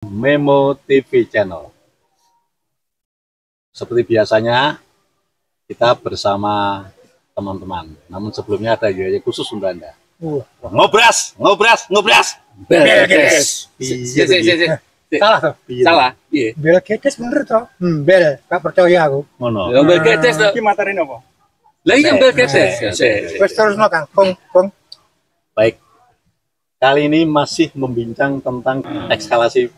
Memo TV Channel. Seperti biasanya kita bersama teman-teman. Namun sebelumnya ada biaya khusus untuk Anda. Ngobras. Belgedes. Salah. Salah. Iya. Belgedes bener toh? Bel, gak percaya aku. Ngono. Belgedes toh. Iki materi napa? Lah iya Belgedes. Wes terusno Kang. Kong. Baik. Kali ini masih membincang tentang eskalasi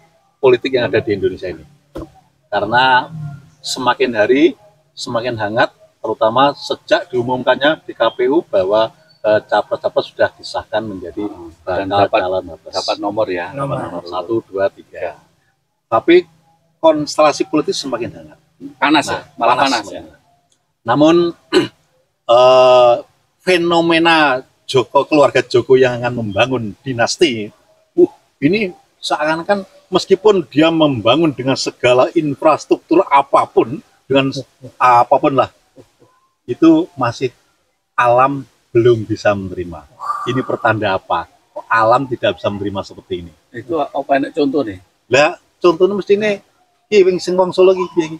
politik yang ada di Indonesia ini. Karena semakin hari semakin hangat, terutama sejak diumumkannya di KPU bahwa capres-capres sudah disahkan menjadi dapat nomor ya. nomor 1, 2, 3. Tapi konstelasi politik semakin hangat. Panas ya, malah panas ya. Namun fenomena keluarga Joko yang akan membangun dinasti, ini seakan-akan meskipun dia membangun dengan segala infrastruktur apapun, dengan apapun lah, itu masih alam belum bisa menerima. Ini pertanda apa? Alam tidak bisa menerima seperti ini. Itu apa enak contoh nih? Lah, contohnya mesti nih, wing singkong Solo iki.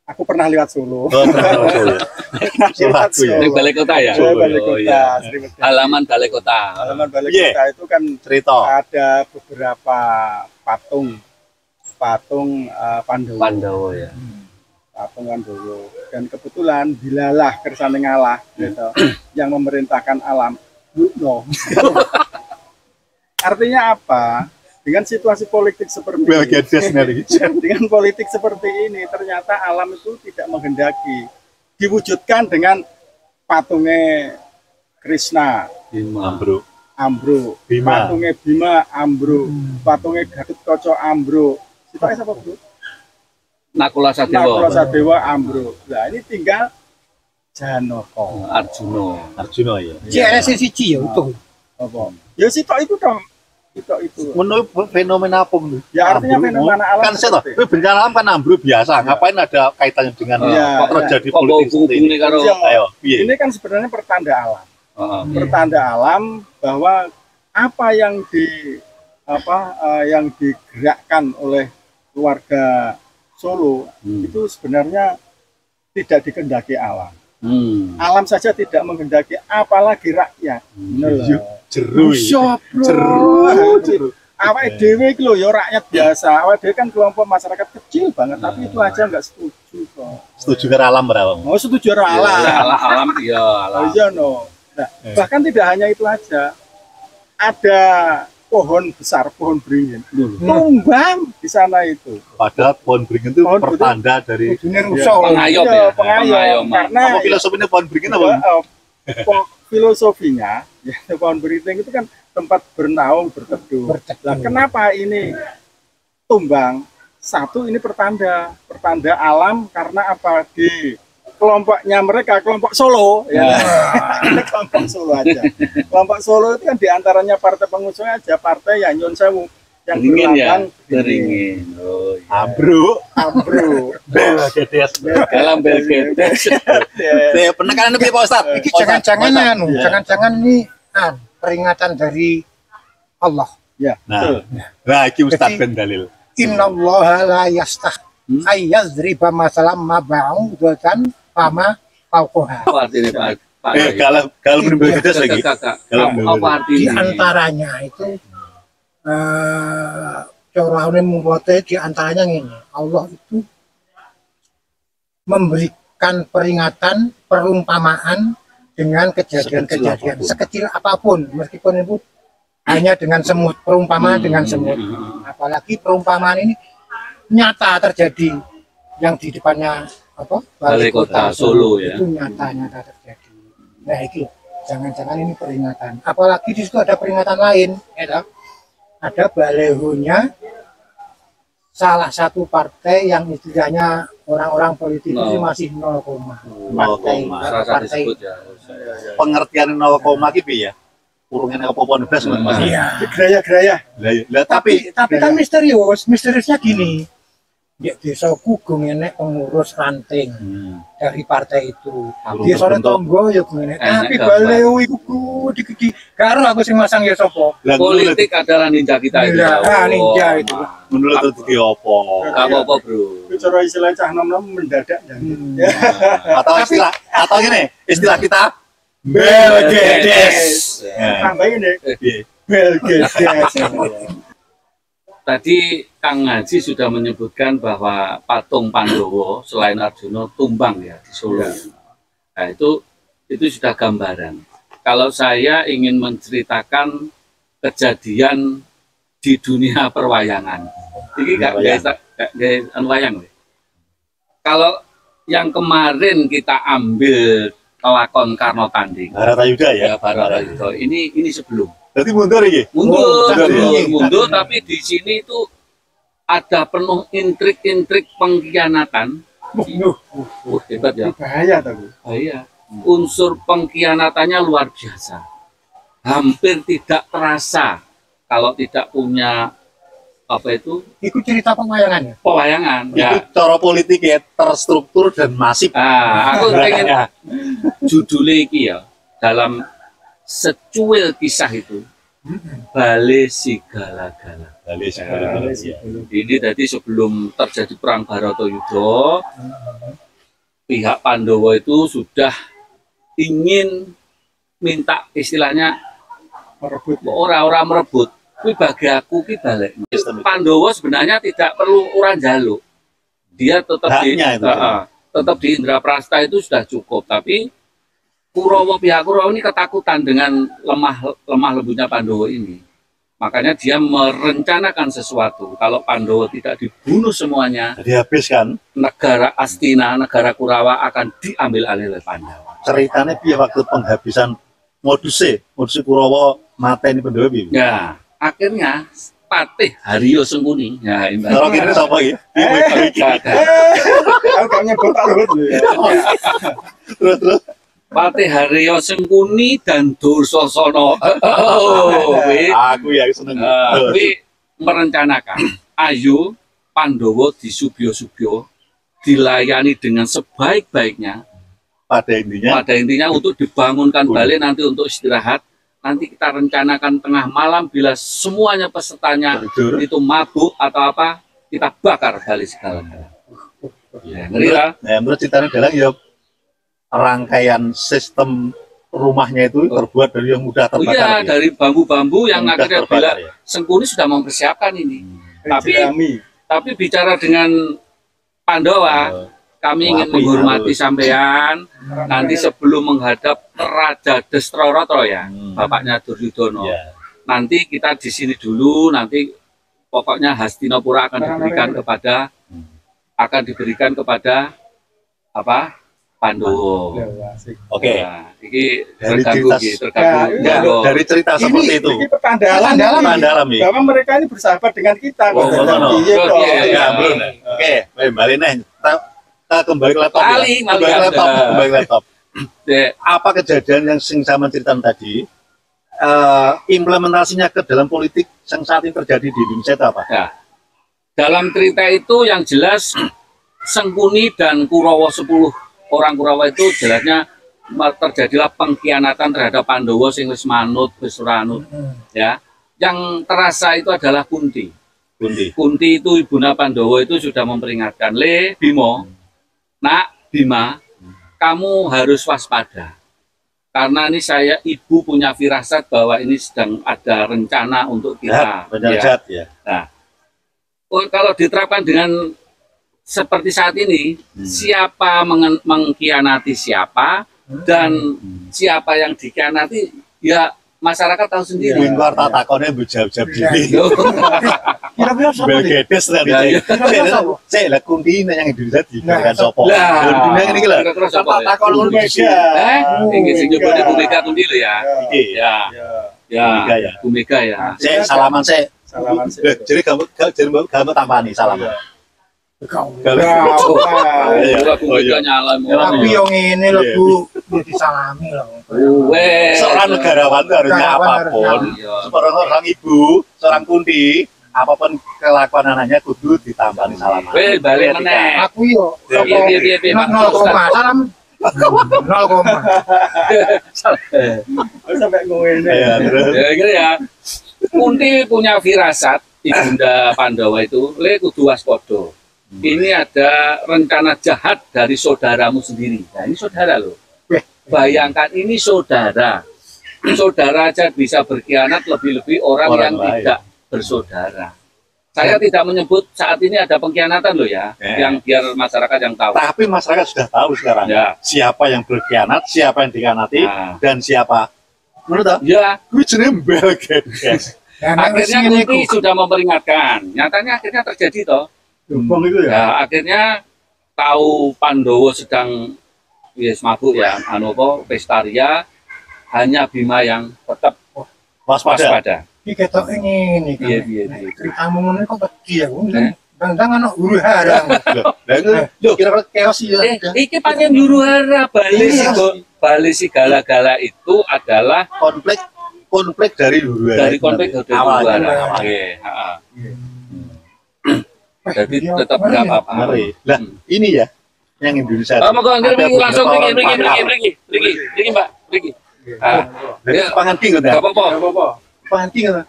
Aku pernah lewat Solo. Oh, Solo. Solo aku ya. Di balai kota ya? Balai kota. Halaman balai kota. Halaman balai kota itu kan cerita. Ada beberapa patung Pandowo ya. Patung Pandowo. Dan kebetulan dilalah kersane ngalah gitu, yang memerintahkan alam. No. Artinya apa? Dengan situasi politik seperti ini, dengan politik seperti ini, ternyata alam itu tidak menghendaki diwujudkan dengan patungnya Krishna, Ambro, Bima. patungnya Bima, Ambro, patungnya Gatotkaca, Ambro. Siapa siapa bro? Nakula Sadewa, Ambro. Nah ini tinggal Janaka, Arjuna ya. CSCC ya itu. Apa? Ya sitok itu dong. Itu menurut fenomena apa nih? Ya artinya fenomena alam kan saya tahu, bencana alam kan ambruk biasa, ngapain ada kaitannya dengan kok terjadi politik seperti ini? Ayo, ini kan sebenarnya pertanda alam, pertanda alam bahwa apa yang digerakkan oleh keluarga Solo itu sebenarnya tidak dikehendaki alam. Alam saja tidak menghendaki, apalagi rakyat. Jeru. Awake dhewe iki lho ya rakyat biasa. Awake dhewe kan kelompok masyarakat kecil banget, tapi itu aja nggak setuju kok. Setuju karo alam berapa? Oh, setuju karo alam. Alam iya, alam. Iya no. Nah, bahkan tidak hanya itu aja. Ada pohon besar, pohon beringin. Tumbang di sana itu. Padahal pohon beringin itu pertanda dari pengayom ya. Pengayom. Karena apa filosofinya pohon beringin apa? Filosofinya, ya, pohon beringin itu kan tempat bernaung, berteduh. Nah, kenapa ini tumbang? Satu, ini pertanda alam karena apa? Di kelompoknya mereka, kelompok Solo, ya. Kelompok Solo aja. Kelompok Solo itu kan diantaranya partai pengusung aja, partai yang nyun sewu, yang beringin. Oh, iya. Ambro. Belgedes. Dalam Belgedes. Penekanan itu Pak Ustaz. Iki jangan-jangan ini peringatan dari Allah. Ya. Nah, iki Ustaz ben dalil. Innallaha la yastah ayyadriba masalam mab'udatan fama fauqaha. Apa artinya Pak? Kalau Belgedes lagi. Apa artinya? Di antaranya itu corone mumpote di antaranya ini. Allah itu memberikan peringatan, perumpamaan dengan kejadian-kejadian sekecil apapun, meskipun itu hanya dengan semut, perumpamaan dengan semut. Apalagi perumpamaan ini nyata terjadi, yang di depannya Balai Kota Solo ya. Itu nyata terjadi. Nah itu jangan-jangan ini peringatan. Apalagi di situ ada peringatan lain, ya, ada balehonya salah satu partai yang istilahnya orang-orang politik itu masih 0, partai. Ya. Pengertian 0, gitu ya. Kurungnya apa pun blas Mas. Iya, geraya-geraya. Lah tapi kan misteriusnya gini. di desaku gue enek pengurus ranting dari partai itu. Belum Desane terbentuk. tonggo ya gue enek. Tapi gambar. baleu iku gede-gede. Karo aku sing masang ya sapa? Lah, Politik adalah ninja kita itu. Iya, ninja itu. menurut itu apa? Gak apa-apa bro. Cara istilah cah nom-nom mendadak ya. Atau gini, istilah kita Belgedes. Tambahin deh, Iya. Belgedes. Tadi Kang Haji sudah menyebutkan bahwa patung Pandowo selain Arjuna tumbang ya di Solo. Nah itu sudah gambaran. Kalau saya ingin menceritakan kejadian di dunia perwayangan, ini gak wayang. Kalau yang kemarin kita ambil kelakon Karno Tanding, Baratayuda ya. Baratayuda. Ini sebelum. Berarti mundur ya? Mundur, tapi di sini itu ada penuh intrik-intrik pengkhianatan. Hebat ya. Bahaya tapi. Iya. Unsur pengkhianatannya luar biasa. Hampir tidak terasa kalau tidak punya apa itu Itu cerita pewayangan ya. pewayangan. Itu Ya. cara politik ya terstruktur dan masif. Aku pengen judulnya iki ya dalam secuil kisah itu Bale Sigala-gala. Ini tadi sebelum terjadi perang Baratayuda, pihak Pandowo itu sudah ingin minta istilahnya Merebut. orang-orang merebut. Kuwi bagi aku ki balik. Pandowo sebenarnya tidak perlu orang jaluk. Dia tetap Haknya itu. tetap di Indraprasta itu sudah cukup. Tapi pihak Kurawa ini ketakutan dengan lemah lembutnya Pandowo ini. Makanya dia merencanakan sesuatu. Kalau Pandowo tidak dibunuh semuanya, Jadi habis kan negara Astina, negara Kurawa akan diambil alih oleh Pandawa. ceritanya piye waktu penghabisan modus Kurawa mateni Pandhawa piye? Ya, akhirnya Patih Haryo Sengkuni. Ya, ini. Kalau kira sapa iki? Aku gak nyebut tak luhut lho ya. Terus Patih Haryo Sengkuni dan Dursasana. aku ya seneng. Kuwi merencanakan ayo Pandowo di Subyo-Subyo dilayani dengan sebaik-baiknya. Pada intinya Untuk dibangunkan balik nanti untuk istirahat. Nanti kita rencanakan tengah malam bila semuanya pesertanya tidur. itu mabuk atau apa, kita bakar balik segala-galanya. Ya, ngeri lah. Nah, menurut ceritanya adalah ya rangkaian sistem rumahnya itu terbuat dari yang mudah Oh terbakar. iya, ya? dari bambu-bambu yang Mudah akhirnya terbakar, bila ya. Sengkuni sudah mempersiapkan ini. Jerami. Tapi bicara dengan Pandawa, kami ingin Wapi, menghormati harus. sampean nanti sebelum menghadap Raja Destrorata ya, bapaknya Duryudono. Ya. Nanti kita di sini dulu, nanti pokoknya Hastinapura akan diberikan kepada apa? Pandowo. Oke. Nah, ini Dari terganggu, cerita- terganggu. Ya, Monggo. Dari cerita seperti itu. Ini pertanda Dalam ya. bahwa mereka ini bersahabat dengan kita. Oh, Kok. no. Iya, kok. Iya, Ya, belum. Oke, kembali nih. Kita kembali ke laptop ya. Kembali Kembali ke laptop. Dek, Apa kejadian yang sing sama ceritakan tadi? Implementasinya ke dalam politik yang saat ini terjadi di Indonesia itu apa? Ya. Dalam cerita itu yang jelas Sengkuni dan Kurawa 10 orang Kurawa itu jelasnya terjadilah pengkhianatan terhadap Pandowo sing wis manut, wis ora anut. Ya. Yang terasa itu adalah Kunti. Kunti. Kunti itu ibunda Pandowo itu sudah memperingatkan, "Le Bimo, Nak Bima, kamu harus waspada. Karena ini saya ibu punya firasat bahwa ini sedang ada rencana untuk kita." Jahat ya. Kalau diterapkan dengan seperti saat ini, siapa mengkhianati siapa dan siapa yang dikhianati, ya masyarakat tahu sendiri. Wing war tak takonnya bujab-jab gini. Kira-kira siapa nih? Begedes lah Ya, ya. saya lah kunti yang Indonesia diberikan Nah, sopo. Lah, Dunia ini lah. kira-kira siapa ya? Takon ngono iki. Ini sing nyebutnya Bu Mega tuh dulu ya. Iki. Ya, ya, Bu Mega ya. Bu Mega ya. Saya salaman saya. Salaman sih. Jadi kamu tampani salaman. Kau. Juga Bu Mega nyala. Tapi yang ini loh Bu, ya disalami loh. Wes. Seorang negarawan itu harusnya Negarawan apapun. Iya. Seorang ibu, seorang kunti apapun kelakuan anaknya kudu ditambahi salaman. Balik meneh. Aku yo Piye, Pak 0, salam 0, Sampai ngene. Ya, terus. Kira-kira ya. Kunti punya firasat Ibunda Pandawa itu, le kudu waspada. Ini ada rencana jahat dari saudaramu sendiri. Nah, ini saudara loh. Bayangkan ini saudara. Saudara aja bisa berkhianat, lebih-lebih orang yang lain. tidak bersaudara. Saya tidak menyebut saat ini ada pengkhianatan loh ya, yang biar masyarakat yang tahu. Tapi masyarakat sudah tahu sekarang Ya. siapa yang berkhianat, siapa yang dikhianati, Nah. dan siapa. Menurut aku, Ya, gue jenenge bel guys. akhirnya Kunti sudah memperingatkan. Nyatanya akhirnya terjadi toh. Dumpung itu ya. Ya, akhirnya tahu Pandowo sedang mabuk ya, pestaria, hanya Bima yang tetap Waspada. waspada. iki ketok ngene iki. Iya. Ceritamu ngono kok wedi aku. Bang ana guru harang. Lah itu kira-kira chaos ya. Iki pancen huru-hara bali si gala-gala itu adalah konflik dari dulu dari konflik dari awalnya. huru-hara. Oke, heeh. Jadi tetap enggak apa-apa. Ngeri. Lah ini ya yang Indonesia. Oh, monggo Ada langsung beberapa pergi, orang pakar. Mbak, pergi. Ah, Lah, pangan king enggak ya. apa-apa. Apa? Pangan king ya.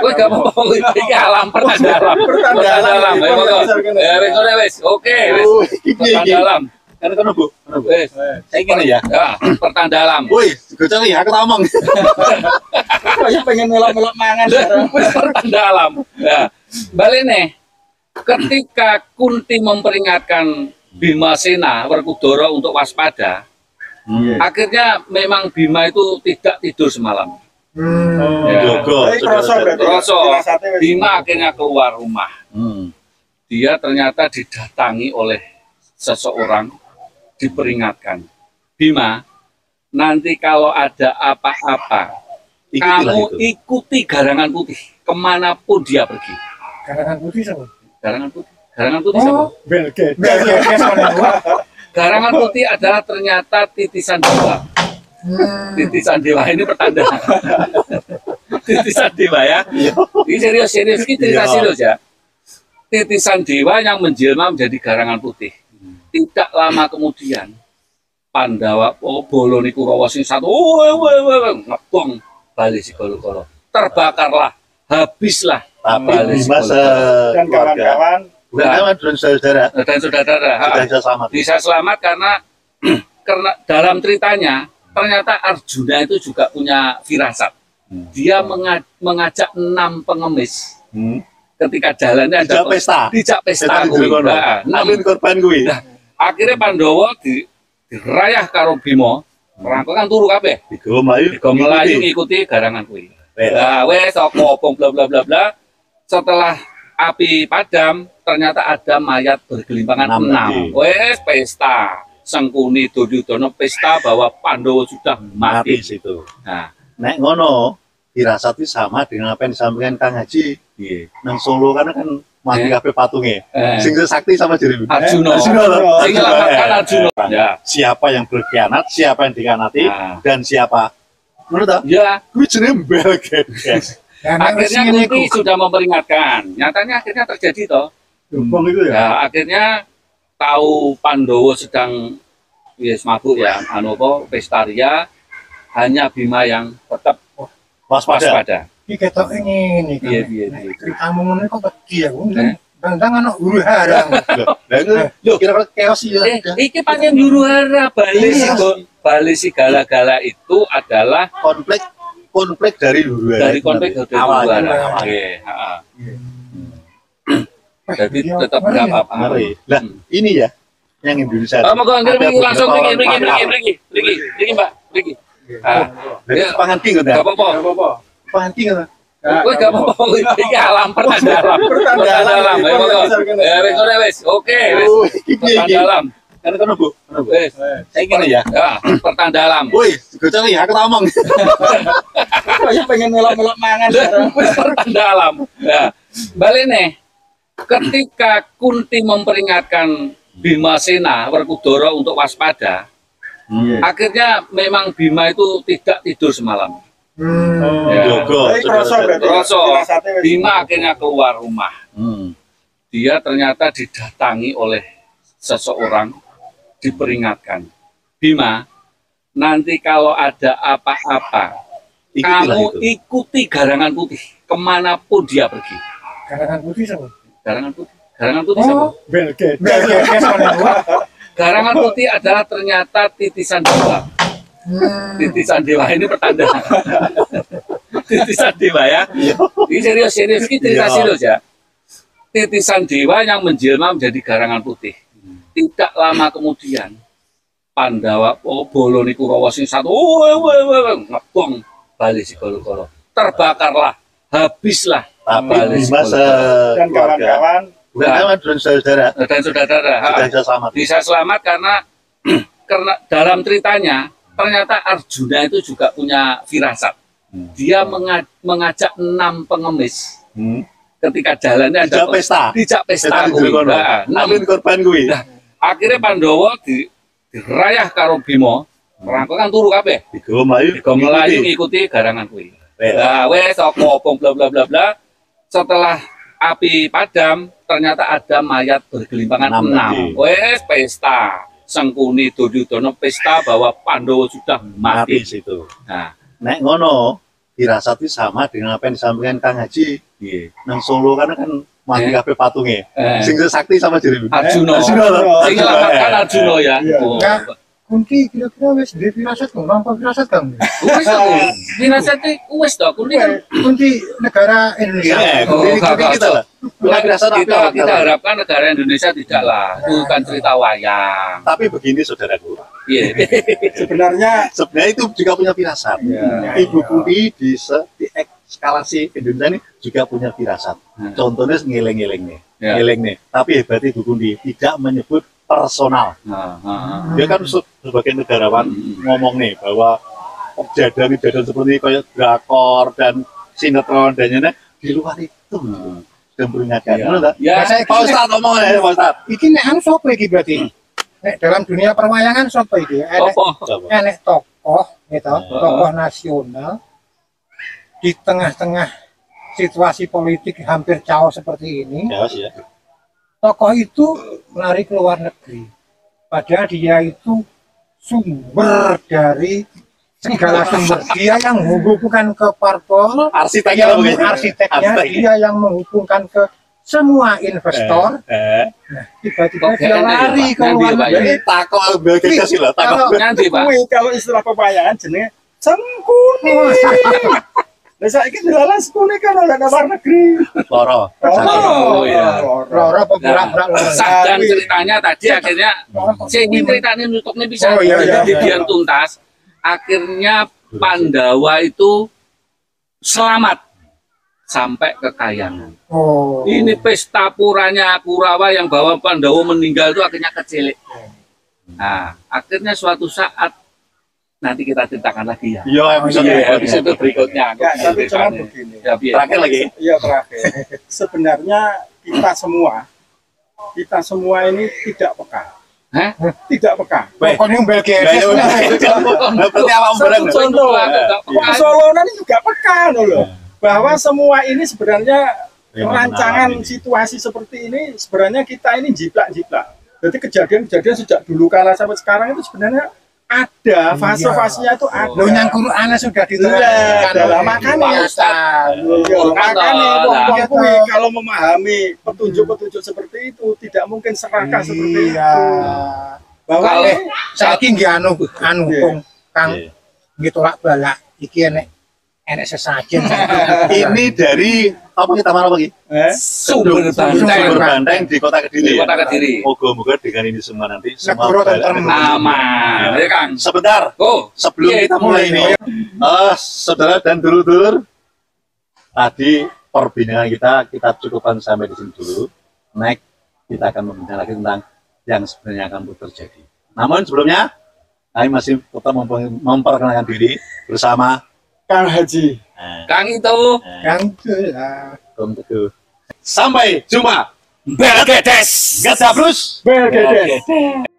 Kowe enggak apa-apa, iki alam pertanda alam. Pertanda alam. Ya, monggo. Ya, wis. Oke, wis. Pertanda alam. Kan kono Bu. Wis. Saya ngene ya. Ya, pertanda alam. Woi, goceng ya aku ngomong. Saya pengen melok-melok mangan sekarang. Wis pertanda alam. Ya. Balik nih. Ketika Kunti memperingatkan Bimasena Werkudara untuk waspada, akhirnya memang Bima itu tidak tidur semalam. Ya. Jogo. Tapi kroso berarti. Kroso. Firasatnya wis. Bima akhirnya keluar rumah. Hmm. Dia ternyata didatangi oleh seseorang, diperingatkan. Bima, nanti kalau ada apa-apa, Ikutilah kamu itu. ikuti garangan putih kemanapun dia pergi. Karangan putih sama. Garangan putih. Garangan putih siapa? Bel Gates. Garangan putih adalah ternyata titisan dewa. Titisan dewa ini pertanda. Titisan dewa ya. Ini serius ini cerita Iya. serius ya. Titisan dewa yang menjelma menjadi garangan putih. Tidak lama kemudian Pandawa Boloni Kurawa sing satu ngebong balik si kolo-kolo. Terbakarlah, habislah. Tapi Balik si Bima kolo-kolo. Dan kawan-kawan bukan kawan dan saudara Dan saudara-saudara sudah bisa selamat. bisa selamat karena karena dalam ceritanya ternyata Arjuna itu juga punya firasat. Dia mengajak 6 pengemis Hmm. ketika jalannya Dijak pesta. dijak pesta Pesta kuwi. di kono. Nah, Ambil korban gue. Nah, akhirnya Pandawa dirayah karo Bima, merangkul kan turu kabeh. Digo Melayu. Digo Melayu ngikuti garangan kuwi. Wes. Nah, wes opong bla bla bla bla. Setelah api padam, ternyata ada mayat bergelimpangan 6. lagi. Wes pesta. Sengkuni Duryudana pesta bahwa Pandawa sudah Mati mati. situ. Nah, Nek ngono, firasat itu sama dengan apa yang disampaikan Kang Haji. iya. Nang Solo kan mati kabeh patunge. Sing sakti sama jadi Arjuna. Arjuna loh. Sing nyelamatkan Arjuna. Ya. Siapa yang berkhianat, siapa yang dikhianati, Nah. dan siapa. Menurut aku, Ya, gue jenenge bel guys. akhirnya Kunti sudah memperingatkan. Nyatanya akhirnya terjadi toh. Dumpung itu ya. Ya, akhirnya tahu Pandowo sedang mabuk ya, pestaria, hanya Bima yang tetap Waspada. waspada. Iki ketok ngene iki. Iya. Ceritamu ngono kok wedi aku. Bang ana guru harang. Lah itu kira-kira chaos ya. Iki pancen huru-hara bali si gala-gala itu adalah konflik dari dulu dari konflik dari awalnya. huru-hara. Oke, heeh. Jadi tetap enggak apa-apa. Ngeri. Lah ini ya yang Indonesia. Oh, monggo Ada langsung beberapa pergi, orang pergi, Mbak, pergi. Ah, Lah, pangan king enggak ya. apa-apa. apa? Pangan king ya. Kowe enggak apa-apa, iki alam pertanda alam. Pertanda alam. Ya, monggo. Ya, wis, oke, wis. Oh, iki Pertanda alam. Kan kono Bu. Wis. Saya ngene ya. Ya, pertanda alam. Woi, goceng ya aku ngomong. Saya pengen melok-melok mangan sekarang. Wis pertanda alam. Ya. Balik nih. Ketika Kunti memperingatkan Bimasena Werkudara untuk waspada, akhirnya memang Bima itu tidak tidur semalam. Ya. Jogo, Tapi kroso berarti. Kroso. Firasatnya wis. Bima akhirnya keluar rumah. Hmm. Dia ternyata didatangi oleh seseorang, diperingatkan. Bima, nanti kalau ada apa-apa, Ikutilah kamu itu. ikuti garangan putih kemanapun dia pergi. Garangan putih sama. Garangan putih. Garangan putih siapa? Oh, Bel Gates. Garangan putih adalah ternyata titisan dewa. Titisan dewa ini pertanda. Titisan dewa ya. Ini serius, ini cerita Iya. serius ya. Titisan dewa yang menjelma menjadi garangan putih. Tidak lama kemudian Pandawa Boloni Kurawa sing satu ngebong balik si kolo-kolo. Terbakarlah, habislah. Tapi Balik Bima sekolah. Dan kawan-kawan bukan kawan dan saudara Dan saudara-saudara sudah bisa selamat. bisa selamat karena karena dalam ceritanya ternyata Arjuna itu juga punya firasat. Dia mengajak 6 pengemis Hmm. ketika jalannya Dijak pesta. Dijak pesta Pesta di kuwi. kono. Nah, Alin korban kuwi. Nah, akhirnya Pandawa dirayah karo Bima, merangkul kan turu kabeh. Digo Melayu. Digo Melayu ngikuti garangan kuwi. Wes. Nah, wes apa opong bla bla bla bla. Setelah api padam, ternyata ada mayat bergelimpangan 6 lagi. 6. Wes pesta. Sengkuni Duryudana pesta bahwa Pandawa sudah Mati mati. situ. Nah, Nek ngono, firasat itu sama dengan apa yang disampaikan Kang Haji. iya. Nang Solo kan mati kabeh patunge. Sing sakti sama Jiri. Arjuna. Arjuna loh. Sing nyelamatkan Arjuna ya. Iya. Oh. Enggak. Kunti kira-kira wis duwe firasat kok, nampa firasat Kang. Wes aku. Dinasate wes to Kunti kan. Kunti negara Indonesia. Iya, kunti kita lah. Bukan firasat Kita harapkan negara Indonesia tidak lah. Itu kan cerita wayang. Tapi begini saudaraku. Iya. sebenarnya Sebenarnya itu juga punya firasat. Iya. Ibu Kunti di eskalasi Indonesia ini juga punya firasat. Contohnya ngeleng-ngeleng nih. Ya. Ngeleng nih. Tapi hebatnya Ibu Kunti tidak menyebut personal. Nah, Dia kan sebagai negarawan ngomong nih bahwa kejadian-kejadian seperti kayak drakor dan sinetron dan lain-lain di luar itu sudah memperingatkan. Iya. Benar tak? Ya, Saya Pak Ustadz ngomong ya Pak Ustadz. Iki nek anu sapa iki berarti? Nek dalam dunia perwayangan sapa iki? Enek apa? Coba. enek tokoh gitu, tokoh nasional di tengah-tengah situasi politik hampir caos seperti ini. Ya, Mas, ya. Tokoh itu lari ke luar negeri. Padahal dia itu sumber dari segala sumber. Dia yang menghubungkan ke parpol, Arsiteknya yang mungkin. arsiteknya, dia yang menghubungkan ke semua investor. Tiba-tiba Kok dia kayaknya lari ya, Pak? ke luar Nanti ya, Pak, ya? negeri. Takut bagian sih lah. Takut. Nanti Pak. kuwi kalau istilah pewayangan jenenge sengkuni. Lah saiki dilalas kuni kan oleh luar negeri. Loro. Oh, iya. Loro pura-pura loro. Dan ceritanya tadi akhirnya saya ingin ceritanya nutupnya bisa Oh, iya, iya, jadi iya. biar tuntas. Akhirnya Pandawa itu selamat sampai ke Kayangan. Oh. Ini pesta puranya Kurawa yang bawa Pandawa meninggal itu akhirnya kecilik. Nah, akhirnya suatu saat nanti kita ceritakan lagi ya. Iya, Episode berikutnya. Ya, tapi cuma begini. Ya, biar. Terakhir lagi. Iya terakhir. Sebenarnya kita semua ini tidak peka. Hah? Tidak peka. Pokoknya Mbak Gedes. Berarti apa bareng? Contoh. Contoh. Solonan ini juga peka loh. Bahwa semua ini sebenarnya Yang rancangan mengalami. situasi seperti ini sebenarnya kita ini jiplak-jiplak. Jadi kejadian-kejadian sejak dulu kala sampai sekarang itu sebenarnya ada fase-fasenya itu ada. Lo yang Quran sudah Iya, diterangkan. dalam makanya makanya wong-wong kuwi kalau memahami petunjuk-petunjuk seperti itu tidak mungkin serakah seperti itu. Bahwa Kalau- ini Saiki nggih anu Iya. Kong Kang Iya. nggih tolak balak iki enek sesajen. Ini dari apa kita mana lagi? Sumber Sumber Banteng. Banteng di Kota Kediri. Di Kota Kediri. Moga-moga dengan ini semua nanti semua Negara balik- tentrem. Aman, ya Kang. Sebentar, Oh, sebelum iya, kita mulai ini, saudara dan dulur-dulur, tadi perbincangan kita cukupkan sampai di sini dulu. Next, kita akan membicarakan lagi tentang yang sebenarnya akan terjadi. Namun sebelumnya, kami masih tetap memperkenalkan diri bersama Kang Haji. Kang itu Kang Gelah. Kong Teguh. Sampai jumpa. Belgedes. Gasabrus. Belgedes. Belgedes.